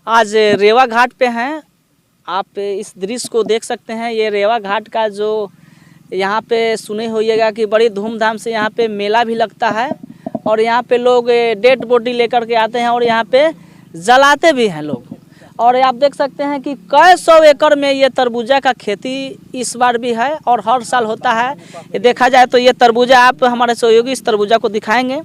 आज रेवा घाट पे हैं। आप इस दृश्य को देख सकते हैं। ये रेवा घाट का जो यहाँ पे सुने होइएगा कि बड़ी धूमधाम से यहाँ पे मेला भी लगता है और यहाँ पे लोग डेड बॉडी लेकर के आते हैं और यहाँ पे जलाते भी हैं लोग। और आप देख सकते हैं कि कई सौ एकड़ में ये तरबूजा का खेती इस बार भी है और हर साल होता है। ये देखा जाए तो ये तरबूजा, आप हमारे सहयोगी इस तरबूजा को दिखाएंगे,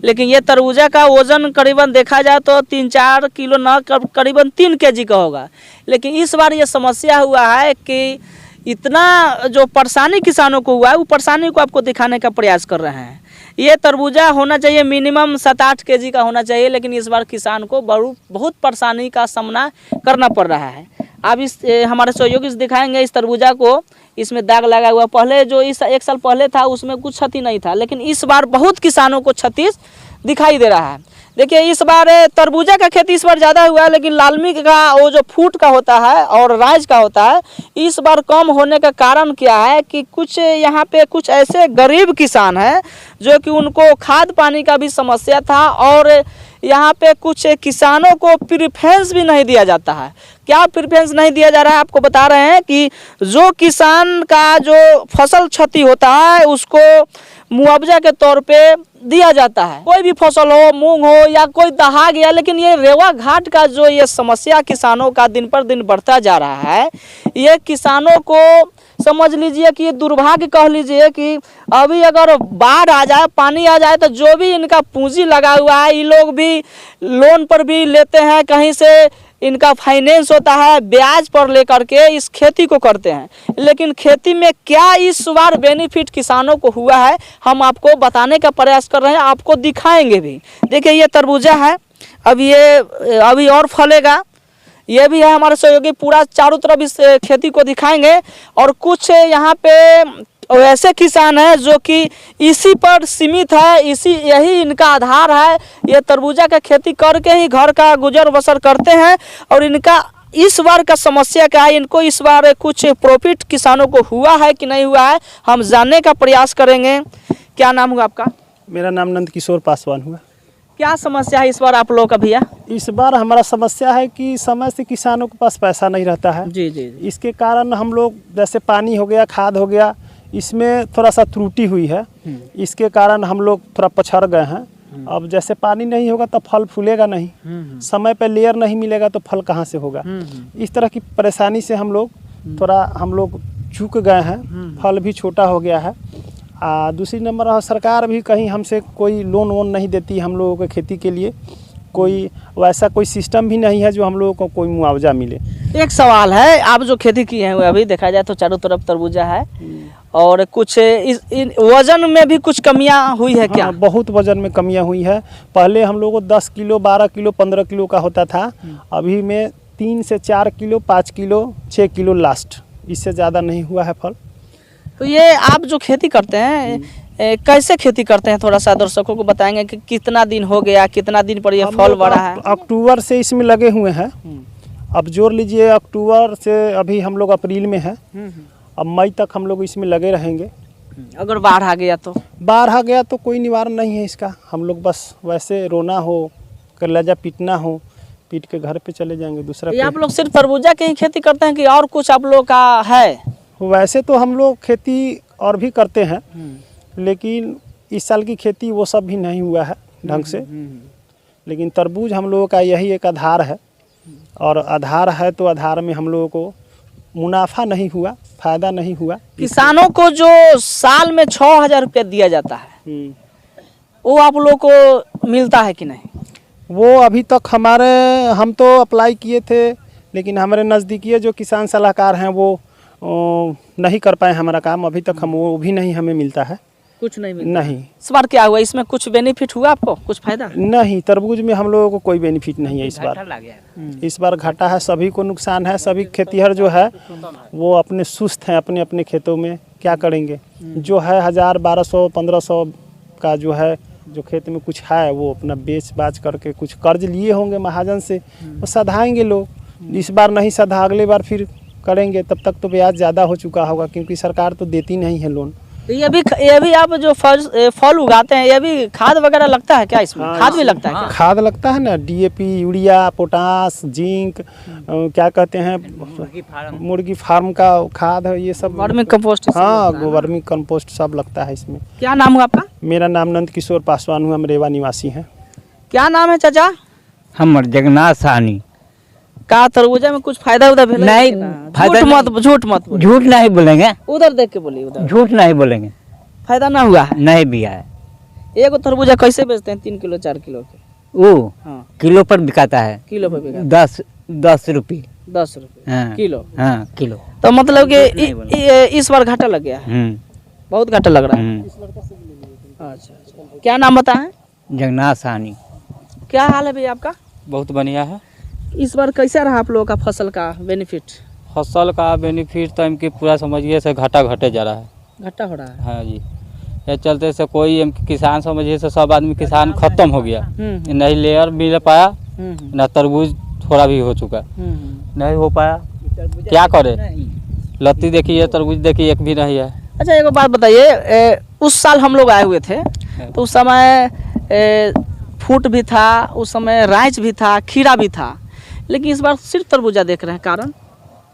लेकिन ये तरबूजा का वज़न करीबन देखा जाए तो 3-4 किलो न करीबन 3 केजी का होगा। लेकिन इस बार ये समस्या हुआ है कि इतना जो परेशानी किसानों को हुआ है वो परेशानी को आपको दिखाने का प्रयास कर रहे हैं। ये तरबूजा होना चाहिए मिनिमम 7-8 केजी का होना चाहिए, लेकिन इस बार किसान को बहुत परेशानी का सामना करना पड़ रहा है। अब इस हमारे सहयोगी से दिखाएंगे इस तरबूजा को। इसमें दाग लगा हुआ, पहले जो इस 1 साल पहले था उसमें कुछ क्षति नहीं था, लेकिन इस बार बहुत किसानों को क्षति दिखाई दे रहा है। देखिए इस बार तरबूजा का खेती इस बार ज़्यादा हुआ है, लेकिन लालमी का वो जो फूट का होता है और राज का होता है इस बार कम होने का कारण क्या है कि कुछ यहाँ पे कुछ ऐसे गरीब किसान हैं जो कि उनको खाद पानी का भी समस्या था और यहाँ पे कुछ किसानों को प्रेफरेंस भी नहीं दिया जाता है। क्या प्रेफरेंस नहीं दिया जा रहा है आपको बता रहे हैं कि जो किसान का जो फसल क्षति होता है उसको मुआवजा के तौर पे दिया जाता है। कोई भी फसल हो, मूंग हो या कोई दहा गया, लेकिन ये रेवा घाट का जो ये समस्या किसानों का दिन पर दिन बढ़ता जा रहा है, ये किसानों को समझ लीजिए कि ये दुर्भाग्य कह लीजिए कि अभी अगर बाढ़ आ जाए, पानी आ जाए तो जो भी इनका पूंजी लगा हुआ है ये लोग भी लोन पर भी लेते हैं, कहीं से इनका फाइनेंस होता है, ब्याज पर लेकर के इस खेती को करते हैं। लेकिन खेती में क्या इस बार बेनिफिट किसानों को हुआ है हम आपको बताने का प्रयास कर रहे हैं, आपको दिखाएंगे भी। देखिए ये तरबूजा है, अभी और फलेगा। ये भी है हमारे सहयोगी, पूरा चारों तरफ इस खेती को दिखाएंगे। और कुछ यहाँ पे ऐसे किसान हैं जो कि इसी पर सीमित है, यही इनका आधार है। ये तरबूजा का खेती करके ही घर का गुजर बसर करते हैं। और इनका इस बार का समस्या क्या है, इनको इस बार कुछ प्रॉफिट किसानों को हुआ है कि नहीं हुआ है, हम जानने का प्रयास करेंगे। क्या नाम हुआ आपका? मेरा नाम नंद किशोर पासवान हुआ। क्या समस्या है इस बार आप लोगों का भैया? इस बार हमारा समस्या है कि समय से किसानों के पास पैसा नहीं रहता है। जी। इसके कारण हम लोग, जैसे पानी हो गया, खाद हो गया, इसमें थोड़ा सा त्रुटि हुई है। इसके कारण हम लोग थोड़ा पछड़ गए हैं। अब जैसे पानी नहीं होगा तो फल फूलेगा नहीं, समय पे लेयर नहीं मिलेगा तो फल कहाँ से होगा। इस तरह की परेशानी से हम लोग चूक गए हैं। फल भी छोटा हो गया है। दूसरी नंबर, सरकार भी कहीं हमसे कोई लोन वोन नहीं देती हम लोगों को खेती के लिए। कोई वैसा कोई सिस्टम भी नहीं है जो हम लोगों को कोई मुआवजा मिले। एक सवाल है, आप जो खेती किए हैं अभी देखा जाए तो चारों तरफ तरबूजा है और कुछ वजन में भी कुछ कमियां हुई है क्या? हाँ, बहुत वजन में कमियां हुई है। पहले हम लोगों को 10 किलो, 12 किलो, 15 किलो का होता था। अभी में 3 से 4 किलो, 5 किलो, 6 किलो लास्ट, इससे ज़्यादा नहीं हुआ है फल। तो ये आप जो खेती करते हैं कैसे खेती करते हैं, थोड़ा सा दर्शकों को बताएंगे कि कितना दिन हो गया, कितना दिन पर यह फल बढ़ा है? अक्टूबर से इसमें लगे हुए हैं। अब जोड़ लीजिए, अक्टूबर से अभी हम लोग अप्रैल में हैं। अब मई तक हम लोग इसमें लगे रहेंगे। अगर बाढ़ आ गया तो? बाढ़ आ गया तो कोई निवारण नहीं है इसका। हम लोग बस वैसे रोना हो, कलेजा पीटना हो, पीट के घर पे चले जाएंगे। दूसरा ये आप लोग सिर्फ तरबूजा की ही खेती करते हैं कि और कुछ आप लोग का है? वैसे तो हम लोग खेती और भी करते हैं, लेकिन इस साल की खेती वो सब भी नहीं हुआ है ढंग से। लेकिन तरबूज हम लोगों का यही एक आधार है, और आधार है तो आधार में हम लोगों को मुनाफा नहीं हुआ, फायदा नहीं हुआ। किसानों को जो साल में 6,000 रुपया दिया जाता है वो आप लोग को मिलता है कि नहीं? वो अभी तक हम तो अप्लाई किए थे, लेकिन हमारे नज़दीकी जो किसान सलाहकार हैं वो नहीं कर पाए हमारा काम अभी तक। वो भी नहीं हमें मिलता है, कुछ नहीं मिलता। नहीं। इस बार क्या हुआ, इसमें कुछ बेनिफिट हुआ आपको, कुछ फायदा? नहीं, तरबूज में हम लोगों को कोई बेनिफिट नहीं है इस बार घाटा है, सभी को नुकसान है। सभी खेतीहर जो है वो अपने सुस्त हैं अपने अपने खेतों में, क्या करेंगे। जो है 1000, 1200, 1500 का जो है, जो खेत में कुछ है वो अपना बेच बाच करके कुछ कर्ज लिए होंगे महाजन से, वो सधाएंगे लोग। इस बार नहीं सधा, अगले बार फिर करेंगे। तब तक तो ब्याज ज़्यादा हो चुका होगा, क्योंकि सरकार तो देती नहीं है लोन। तो ये भी आप जो फल उगाते हैं, ये भी खाद वगैरह लगता है क्या इसमें? हाँ, खाद भी लगता है क्या? खाद लगता है ना, डीएपी, यूरिया, पोटास, जिंक, क्या कहते हैं, मुर्गी फार्म का खाद है, ये सब। Vermi compost? हाँ, वर्मी कंपोस्ट सब लगता है इसमें। क्या नाम हुआ आपका? मेरा नाम नंद किशोर पासवान हुआ, हम रेवा निवासी हैं। क्या नाम है चाचा? हमर जगन्नाथ साहनी। का तरबूजा में कुछ फायदा उधर भेल? नहीं, फायदा झूठ मत बोलिए। झूठ नहीं बोलेंगे, उधर देख के बोलिए, उधर झूठ नहीं बोलेंगे। फायदा ना हुआ है? नहीं भी है। एगो तरबूजा कैसे बेचते हैं? 3 किलो 4 किलो के? वो हाँ, किलो पर बिकाता है। किलो पे बिका? 10 रुपये। 10 रुपये हाँ, किलो? हाँ किलो। तो मतलब नहीं कि इस बार घाटा लग गया है, बहुत घाटा लग रहा है। अच्छा, क्या नाम बताएं? जगन्नाथ साहनी। क्या हाल है भैया आपका? बहुत बढ़िया है। इस बार कैसा रहा आप लोगों का फसल का बेनिफिट? फसल का बेनिफिट तो इनकी पूरा समझिए से घाटा घटे जा रहा है। घाटा हो रहा है? हाँ जी, ये चलते से कोई किसान समझिए से सब आदमी किसान खत्म हो गया। नहीं लेयर मिल पाया, ना तरबूज थोड़ा भी हो चुका, नहीं हो पाया। क्या करे, लत्ती देखिए, तरबूज देखिए, एक भी नहीं है। अच्छा, एक बात बताइए, उस साल हम लोग आए हुए थे तो उस समय फूट भी था, उस समय राइस भी था, खीरा भी था, लेकिन इस बार सिर्फ तरबूजा देख रहे हैं, कारण?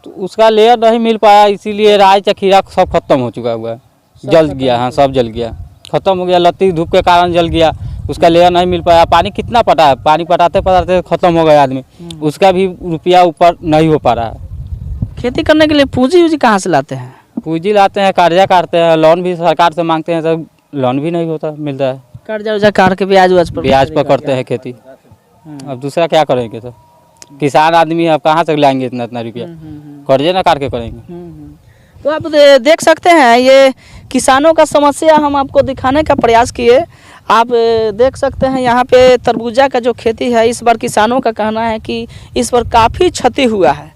तो उसका लेयर नहीं मिल पाया, इसीलिए राइस या खीरा सब खत्म हो चुका हुआ है, जल गया। हाँ, सब जल गया, खत्म हो गया। लत्ती धूप के कारण जल गया, उसका लेयर नहीं मिल पाया। पानी कितना पटा है, पानी पटाते पटाते खत्म हो गया आदमी, उसका भी रुपया ऊपर नहीं हो पा रहा है। खेती करने के लिए पूंजी कहाँ से लाते हैं? पूंजी लाते हैं, कर्जा काटते हैं, लोन भी सरकार से मांगते हैं, तो लोन भी नहीं होता, मिलता है। कर्जा उर्जा काट के ब्याज पर करते हैं खेती। अब दूसरा क्या करेंगे? तो किसान आदमी अब कहाँ से लाएंगे इतना रुपया? कर्जे ना काट के करेंगे। तो आप देख सकते हैं, ये किसानों का समस्या हम आपको दिखाने का प्रयास किए। आप देख सकते हैं यहाँ पे तरबूजा का जो खेती है, इस बार किसानों का कहना है कि इस बार काफ़ी क्षति हुआ है।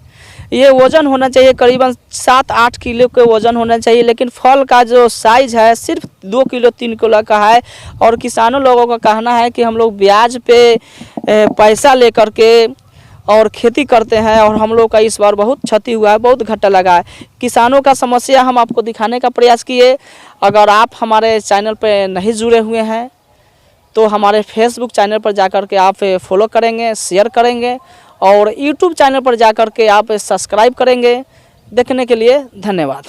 ये वज़न होना चाहिए करीबन 7-8 किलो के वज़न होना चाहिए, लेकिन फल का जो साइज है सिर्फ 2 किलो 3 किलो का है। और किसानों लोगों का कहना है कि हम लोग ब्याज पे पैसा लेकर के और खेती करते हैं, और हम लोग का इस बार बहुत क्षति हुआ है, बहुत घाटा लगा है। किसानों का समस्या हम आपको दिखाने का प्रयास किए। अगर आप हमारे चैनल पे नहीं जुड़े हुए हैं तो हमारे फेसबुक चैनल पर जाकर के आप फॉलो करेंगे, शेयर करेंगे, और यूट्यूब चैनल पर जाकर के आप सब्सक्राइब करेंगे। देखने के लिए धन्यवाद।